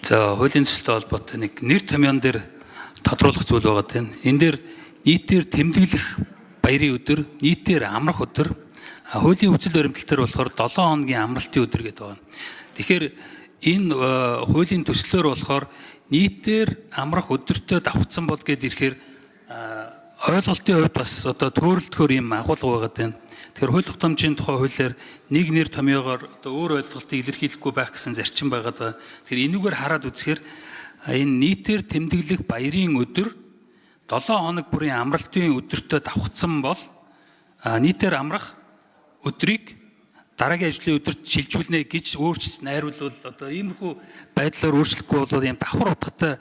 За хуулийн төсөлтэй холбоотой нэг нэр томьёон дээр тодруулах зүйл байгаа тийм. Энэ дээр нийтээр тэмдэглэх баярын өдөр, нийтээр амрах өдөр, хуулийн хүчил баримтал дээр болохоор 7 хоногийн амралтын өдөр гэдэг байна. Тэгэхээр энэ хуулийн төслөөр болохоор нийтээр амрах өдөртөө давхцсан бол гэд ирэхээр ойлголтын хувьд бас одоо төөрөлтгөр юм агуулга байгаа тийм. Тэгэхээр хууль тогтоомжийн тухай хуулиар нэг нэр томьёогоор одоо өөр ойлголтыг илэрхийлэхгүй байх гэсэн зарчим байгаа. Тэгэхээр энүүгээр хараад үзэхээр энэ нийтээр тэмдэглэх баярын өдөр 7 хоног бүрийн амралтын өдөртөө давхцсан бол нийтээр амрах өдрийг дараагийн ажлын өдөрт шилжүүлнэ гэж өөрчлөж найруулвал одоо иймэрхүү байдлаар өөрчлөхгүй бол юм давхар утгатай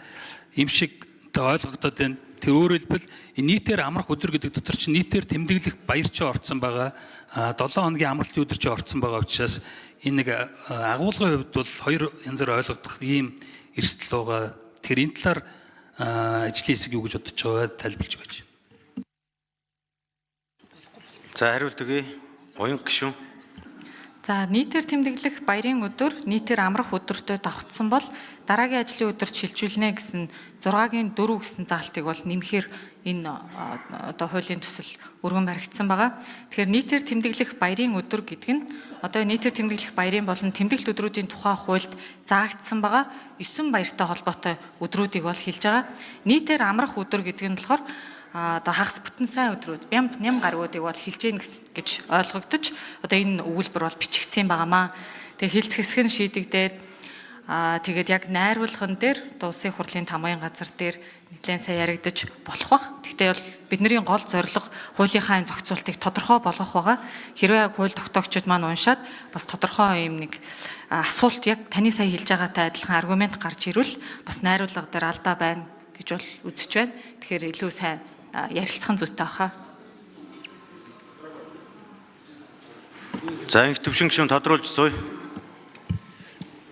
юм шиг ойлгогдоод байна. Тэр өөрөөр хэлбэл нийтээр амрах өдөр гэдэг дотор чинь нийтээр тэмдэглэх баяр чинь орцсон байгаа. 7 хоногийн амралтын өдөр чинь орцсон байгаа учраас энэ нэг агуулгын хувьд бол хоёр янзаар ойлгогдох ийм эрсдэл байгаа. Тэгэхээр энэ талаар ажлын хэсэг юу гэж бодож байгаа тайлбарлаж өгөөч. За хариулт өгье. Уян гишүүн. За нийтээр тэмдэглэх баярын өдөр нийтээр амрах өдөртөө давхцсан бол дараагийн ажлын өдөрт шилжүүлнэ гэсэн 6-гийн 4 гэсэн заалтыг бол нэмэхээр энэ одоо хуулийн төсөл өргөн баригдсан байгаа. Тэгэхээр нийтээр тэмдэглэх баярын өдөр гэдэг нь одоо нийтээр тэмдэглэх баярын болон тэмдэглэлт өдрүүдийн тухай хуульд заагдсан байгаа 9 баяртай холбоотой өдрүүдийг бол хэлж байгаа. Нийтээр амрах өдөр гэдэг нь болохоор одоо хагас бүтэн сайн өдрүүд бямб ням гаруудыг бол хэлж гин гэж ойлгогдож одоо энэ өгүүлбэр бол бичигдсэн байгаамаа. Тэгээ хэлц хэсэг нь шийдэгдээд тэгээд яг найруулган дээр улсын хурлын тамгын газар дээр нэлээд сайн яригдаж болох бах. Гэхдээ бол бидний гол зорилго хуулийнхаа зохицуултыг тодорхой болгох байгаа. Хэрвээ яг хууль тогтоогчид маань уншаад бас тодорхой юм нэг асуулт яг таны сая хэлж байгаатай адилхан аргумент гарч ирвэл бас найруулга дээр алдаа байна гэж бол үзэж байна. Тэгэхээр илүү сайн ярилцсан зүйтэй баха. За их төвшин гишүүн тодруулж сууя.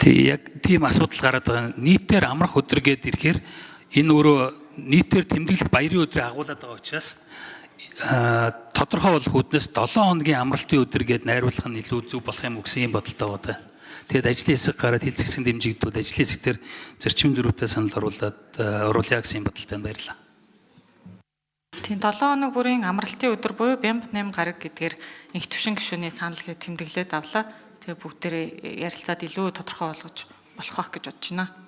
Яг тийм асуудал гараад байгаа. Нийтээр амрах өдөр гээд ирэхээр энэ өөрөө нийтээр тэмдэглэх баярын өдрийг агуулад байгаа учраас тодорхой болох үднээс 7 хоногийн амралтын өдөр гээд найруулах нь илүү зөв болох юм уу гэсэн юм бодолтой байгаа. Тэгэд ажлын хэсэг гараад хэлц хэсэг дэмжигдүүд ажлын хэсгээр зарчим зөрүүтэй санал оруулъя гэсэн юм бодолтой баярлалаа. Тийм 7 хоног бүрийн амралтын өдөр буюу бямб 8 гараг гэдгээр их төвшин гишүүний санал гээ тэмдэглээд авлаа. Тэгээ бүгдээрээ ярилцаад илүү тодорхой болгож болох байх гэж бодож байна.